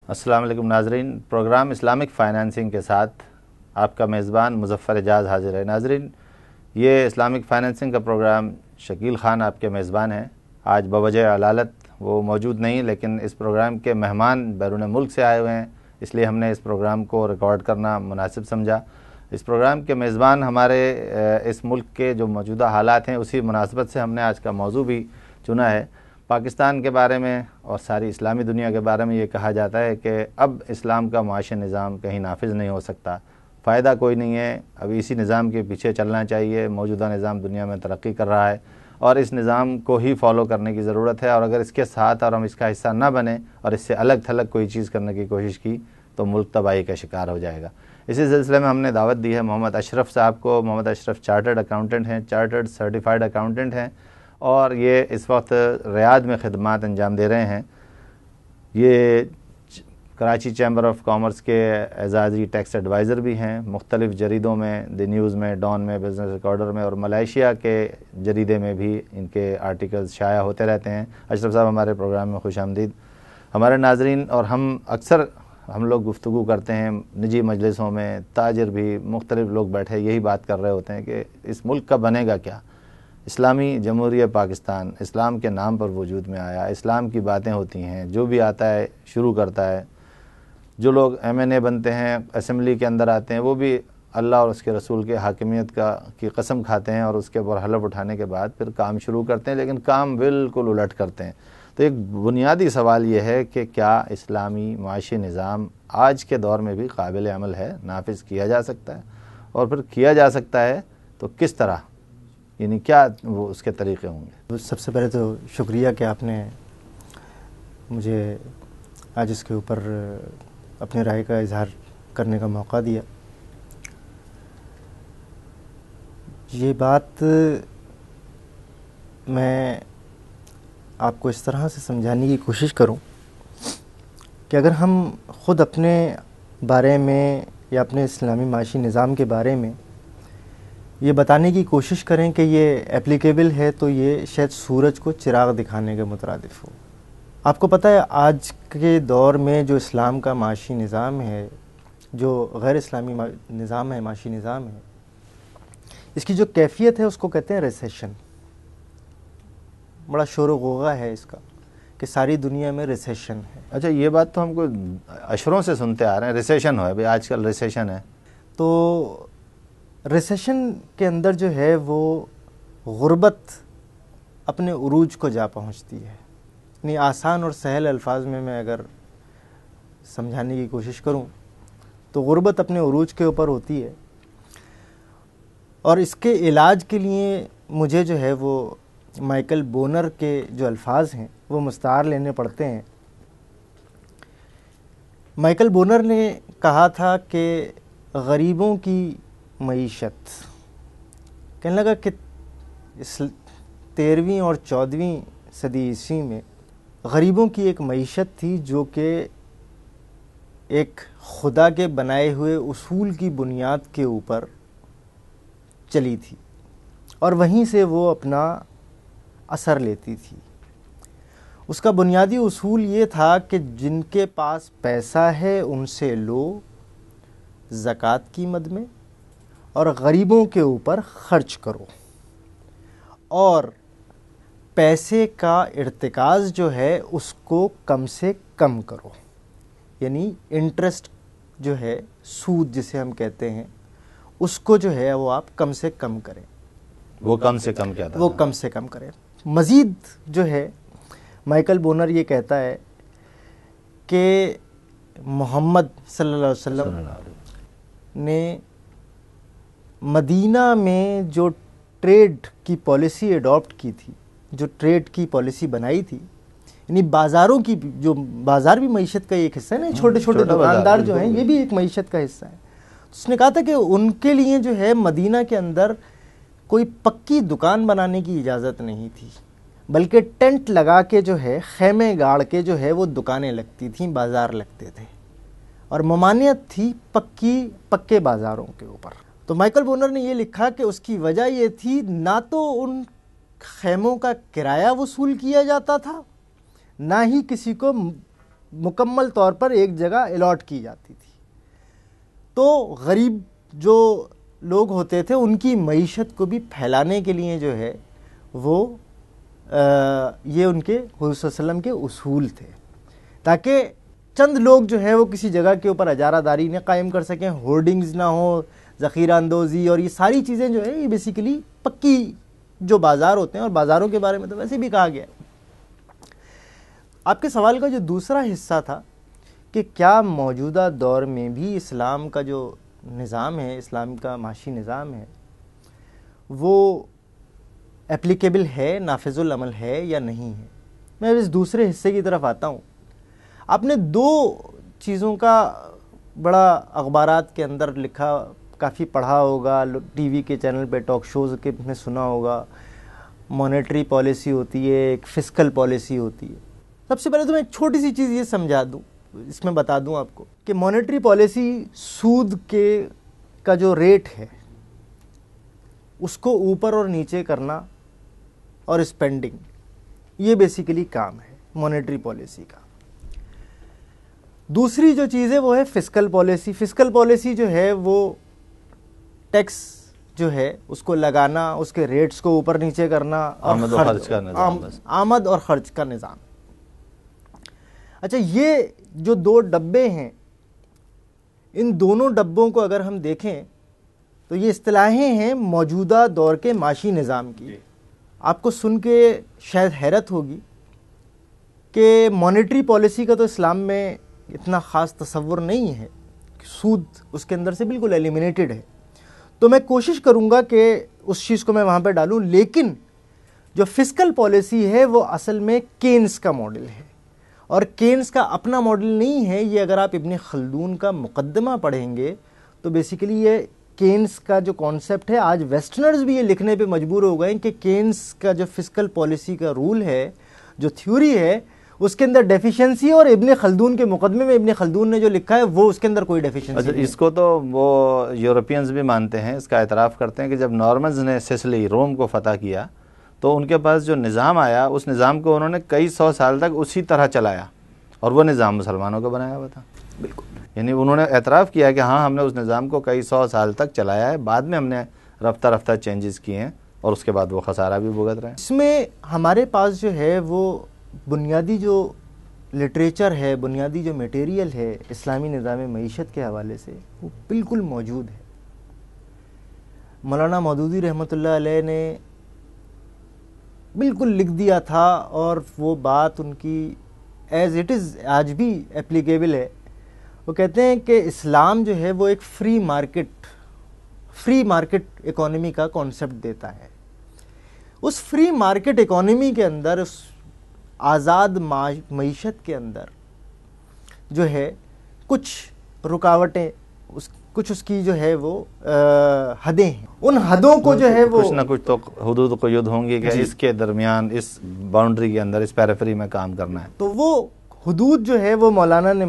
السلام علیکم ناظرین، پروگرام اسلامک فائنانسنگ کے ساتھ آپ کا میزبان مظفر اعجاز حاضر ہے۔ ناظرین، یہ اسلامک فائنانسنگ کا پروگرام شکیل خان آپ کے میزبان ہیں۔ آج بوجہ علالت وہ موجود نہیں، لیکن اس پروگرام کے مہمان بیرون ملک سے آئے ہوئے ہیں، اس لیے ہم نے اس پروگرام کو ریکارڈ کرنا مناسب سمجھا۔ اس پروگرام کے میزبان ہمارے اس ملک کے جو موجودہ حالات ہیں، اسی مناسبت سے ہم نے آج کا موضوع بھی چنا ہے۔ پاکستان کے بارے میں اور ساری اسلامی دنیا کے بارے میں یہ کہا جاتا ہے کہ اب اسلام کا معاشی نظام کہیں نافذ نہیں ہو سکتا، فائدہ کوئی نہیں ہے، اب اسی نظام کے پیچھے چلنا چاہیے۔ موجودہ نظام دنیا میں ترقی کر رہا ہے اور اس نظام کو ہی فالو کرنے کی ضرورت ہے، اور اگر اس کے ساتھ اور ہم اس کا حصہ نہ بنیں اور اس سے الگ تھلگ کوئی چیز کرنے کی کوشش کی تو ملک تباہی کا شکار ہو جائے گا۔ اسی سلسلے میں ہم نے دعوت دی ہے محمد اشرف صاحب کو۔ محمد اشرف چارٹرڈ اکاؤنٹنٹ ہیں، چارٹرڈ سرٹیفائیڈ اکاؤنٹنٹ ہیں، اور یہ اس وقت ریاض میں خدمات انجام دے رہے ہیں۔ یہ کراچی چیمبر آف کامرس کے اعزازی ٹیکس ایڈوائزر بھی ہیں، مختلف جریدوں میں، دی نیوز میں، ڈان میں، بزنس ریکارڈر میں اور ملائیشیا کے جریدے میں بھی ان کے آرٹیکلز شائع ہوتے رہتے ہیں۔ اشرف صاحب ہمارے پروگرام میں خوش آمدید۔ ہمارے ناظرین اور ہم لوگ گفتگو کرتے ہیں نجی مجلسوں میں، تاجر بھی، مختلف لوگ بیٹھے یہی بات کر رہے ہوتے ہیں کہ اس ملک کا بنے گا کیا۔ اسلامی جمہوریہ پاکستان اسلام کے نام پر وجود میں آیا، اسلام کی باتیں ہوتی ہیں، جو بھی آتا ہے شروع کرتا ہے۔ جو لوگ MNA بنتے ہیں، اسمبلی کے اندر آتے ہیں، وہ بھی اللہ اور اس کے رسول کے حاکمیت کی قسم کھاتے ہیں اور اس کے اوپر حلف اٹھانے کے بعد پھر کام شروع کرتے ہیں، لیکن کام بالکل الٹ کرتے ہیں۔ تو ایک بنیادی سوال یہ ہے کہ کیا اسلامی معاشی نظام آج کے دور میں بھی قابل عمل ہے، نافذ کیا جا سکتا ہے، اور پھر کیا جا سکتا ہے تو کس طرح، یعنی کیا وہ اس کے طریقے ہوں گے؟ سب سے پہلے تو شکریہ کہ آپ نے مجھے آج اس کے اوپر اپنے رائے کا اظہار کرنے کا موقع دیا۔ یہ بات میں آپ کو اس طرح سے سمجھانے کی کوشش کروں کہ اگر ہم خود اپنے بارے میں یا اپنے اسلامی معاشی نظام کے بارے میں یہ بتانے کی کوشش کریں کہ یہ اپلیکیبل ہے تو یہ شاید سورج کو چراغ دکھانے کے مترادف ہو۔ آپ کو پتہ ہے آج کے دور میں جو اسلام کا معاشی نظام ہے، جو غیر اسلامی نظام ہے، معاشی نظام ہے، اس کی جو کیفیت ہے اس کو کہتے ہیں ریسیشن۔ بڑا شور و غوغا ہے اس کا کہ ساری دنیا میں ریسیشن ہے۔ اچھا، یہ بات تو ہم کو اشروں سے سنتے آ رہے ہیں، ریسیشن ہے، آج کل ریسیشن ہے۔ تو ریسیشن کے اندر جو ہے وہ غربت اپنے عروج کو جا پہنچتی ہے۔ یعنی آسان اور سہل الفاظ میں اگر سمجھانے کی کوشش کروں تو غربت اپنے عروج کے اوپر ہوتی ہے، اور اس کے علاج کے لیے مجھے جو ہے وہ مائیکل بونر کے جو الفاظ ہیں وہ مستعار لینے پڑتے ہیں۔ مائیکل بونر نے کہا تھا کہ غریبوں کی معیشت، کہنے لگا کہ 13ویں اور 14ویں صدی عیسوی میں غریبوں کی ایک معیشت تھی جو کہ ایک خدا کے بنائے ہوئے اصول کی بنیاد کے اوپر چلی تھی، اور وہیں سے وہ اپنا اثر لیتی تھی۔ اس کا بنیادی اصول یہ تھا کہ جن کے پاس پیسہ ہے ان سے لو زکوٰۃ کی مد میں، اور غریبوں کے اوپر خرچ کرو، اور پیسے کا ارتکاز جو ہے اس کو کم سے کم کرو۔ یعنی انٹرسٹ جو ہے، سود جسے ہم کہتے ہیں، اس کو جو ہے وہ آپ کم سے کم کریں۔ وہ کم سے کم کیا تھا؟ وہ کم سے کم کریں۔ مزید جو ہے مائیکل بونر یہ کہتا ہے کہ محمد صلی اللہ علیہ وسلم نے مدینہ میں جو ٹریڈ کی پالیسی ایڈاپٹ کی تھی، جو ٹریڈ کی پالیسی بنائی تھی، یعنی بازاروں کی، جو بازار بھی معیشت کا ایک حصہ ہے نا، چھوٹے چھوٹے دکاندار جو ہیں یہ بھی ایک معیشت کا حصہ ہے۔ اس نے کہا تھا کہ ان کے لیے جو ہے مدینہ کے اندر کوئی پکی دکان بنانے کی اجازت نہیں تھی، بلکہ ٹینٹ لگا کے جو ہے، خیمے گاڑ کے جو ہے وہ دکانیں لگتی تھیں، بازار لگتے تھے، اور ممانعت تھی پکے بازاروں کے اوپر۔ تو مائیکل بونر نے یہ لکھا کہ اس کی وجہ یہ تھی، نہ تو ان خیموں کا کرایہ وصول کیا جاتا تھا، نہ ہی کسی کو مکمل طور پر ایک جگہ الاٹ کی جاتی تھی. تو غریب جو لوگ ہوتے تھے ان کی معیشت کو بھی پھیلانے کے لیے جو ہے وہ یہ ان کے حضور صلی اللہ علیہ وسلم کے اصول تھے, تاکہ چند لوگ جو ہے وہ کسی جگہ کے اوپر اجارہ داری نہ قائم کر سکیں, ہورڈنگز نہ ہوں, ذخیرہ اندوزی اور یہ ساری چیزیں جو ہے یہ بیسیکلی پکی جو بازار ہوتے ہیں, اور بازاروں کے بارے میں تو ویسے بھی کہا گیا ہے. آپ کے سوال کا جو دوسرا حصہ تھا کہ کیا موجودہ دور میں بھی اسلام کا جو نظام ہے, اسلام کا معاشی نظام ہے, وہ اپلیکیبل ہے, نافذ العمل ہے یا نہیں ہے. میں اس دوسرے حصے کی طرف آتا ہوں. آپ نے دو چیزوں کا بڑا اخبارات کے اندر لکھا, کافی پڑھا ہوگا, ٹی وی کے چینل پہ ٹاک شوز کے میں سنا ہوگا. مانیٹری پالیسی ہوتی ہے, ایک فسکل پالیسی ہوتی ہے. سب سے پہلے تو میں ایک چھوٹی سی چیز یہ سمجھا دوں, اس میں بتا دوں آپ کو کہ مانیٹری پالیسی سود کا جو ریٹ ہے اس کو اوپر اور نیچے کرنا اور اسپینڈنگ, یہ بیسیکلی کام ہے مانیٹری پالیسی کا. دوسری جو چیز ہے وہ ہے فسکل پالیسی. فسکل پالیسی جو ہے وہ ٹیکس جو ہے اس کو لگانا, اس کے ریٹس کو اوپر نیچے کرنا, آمد اور خرچ کا نظام. اچھا, یہ جو دو ڈبے ہیں, ان دونوں ڈبوں کو اگر ہم دیکھیں تو یہ اصطلاحیں ہیں موجودہ دور کے معاشی نظام کی. آپ کو سن کے شاید حیرت ہوگی کہ مانیٹری پالیسی کا تو اسلام میں اتنا خاص تصور نہیں ہے, سود اس کے اندر سے بالکل ایلیمینیٹڈ ہے. تو میں کوشش کروں گا کہ اس چیز کو میں وہاں پہ ڈالوں, لیکن جو فسکل پالیسی ہے وہ اصل میں کینز کا ماڈل ہے, اور کینز کا اپنا ماڈل نہیں ہے. یہ اگر آپ ابن خلدون کا مقدمہ پڑھیں گے تو بیسیکلی یہ کینز کا جو کانسیپٹ ہے, آج ویسٹرنرز بھی یہ لکھنے پہ مجبور ہو گئے کہ کینز کا جو فسکل پالیسی کا رول ہے, جو تھیوری ہے, اس کے اندر ڈیفیشنسی, اور ابن خلدون کے مقدمے میں ابن خلدون نے جو لکھا ہے وہ اس کے اندر کوئی ڈیفیشنسی نہیں. اس کو تو وہ یورپینز بھی مانتے ہیں, اس کا اعتراف کرتے ہیں کہ جب نارمنز نے سسلی, روم کو فتح کیا تو ان کے پاس جو نظام آیا اس نظام کو انہوں نے کئی سو سال تک اسی طرح چلایا, اور وہ نظام مسلمانوں کا بنایا ہوا تھا. بالکل, یعنی انہوں نے اعتراف کیا کہ ہاں ہم نے اس نظام کو کئی سو سال تک چلایا ہے, بعد میں ہم نے رفتہ رفتہ چینجز کیے ہیں, اور اس کے بعد وہ خسارہ بھی بھگت رہے ہیں. اس میں ہمارے پاس جو ہے وہ بنیادی جو لٹریچر ہے, بنیادی جو میٹیریل ہے اسلامی نظام معیشت کے حوالے سے, وہ بالکل موجود ہے. مولانا مودودی رحمۃ اللہ علیہ نے بالکل لکھ دیا تھا, اور وہ بات ان کی ایز اٹ از آج بھی اپلیکیبل ہے. وہ کہتے ہیں کہ اسلام جو ہے وہ ایک فری مارکیٹ اکانومی کا کانسیپٹ دیتا ہے. اس فری مارکیٹ اکانومی کے اندر, اس آزاد معیشت کے اندر جو ہے کچھ رکاوٹیں, کچھ اس کی جو ہے وہ حدیں ہیں. ان حدوں کو جو ہے وہ کچھ نہ کچھ تو حدود قید ہوں گی کہ اس کے درمیان, اس باؤنڈری کے اندر, اس پیریفری میں کام کرنا ہے. تو وہ حدود جو ہے وہ مولانا نے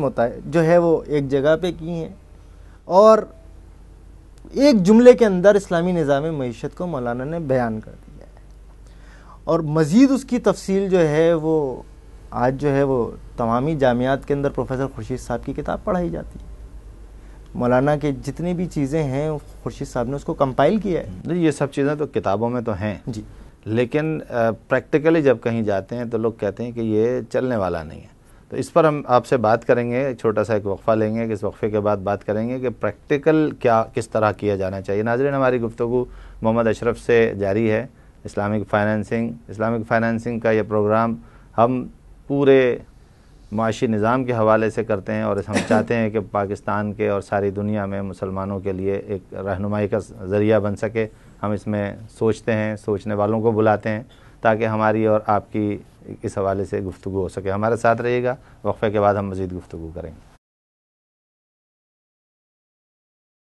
جو ہے وہ ایک جگہ پہ کی ہیں, اور ایک جملے کے اندر اسلامی نظام معیشت کو مولانا نے بیان کر دیا ہے. اور مزید اس کی تفصیل جو ہے وہ آج جو ہے وہ تمامی جامعات کے اندر پروفیسر خورشید صاحب کی کتاب پڑھائی جاتی ہے. مولانا کے جتنی بھی چیزیں ہیں خورشید صاحب نے اس کو کمپائل کیا ہے. یہ سب چیزیں تو کتابوں میں تو ہیں جی, لیکن پریکٹیکلی جب کہیں جاتے ہیں تو لوگ کہتے ہیں کہ یہ چلنے والا نہیں ہے. تو اس پر ہم آپ سے بات کریں گے, چھوٹا سا ایک وقفہ لیں گے, کہ اس وقفے کے بعد بات کریں گے کہ پریکٹیکل کس طرح کیا جانا چاہیے. ناظرین, ہماری گفتگو محمد اشرف سے جاری ہے. اسلامک فائنینسنگ کا یہ پروگرام ہم پورے معاشی نظام کے حوالے سے کرتے ہیں, اور ہم چاہتے ہیں کہ پاکستان کے اور ساری دنیا میں مسلمانوں کے لیے ایک رہنمائی کا ذریعہ بن سکے. ہم اس میں سوچتے ہیں, سوچنے والوں کو بلاتے ہیں تاکہ ہماری اور آپ کی اس حوالے سے گفتگو ہو سکے. ہمارے ساتھ رہیے گا, وقفے کے بعد ہم مزید گفتگو کریں گے.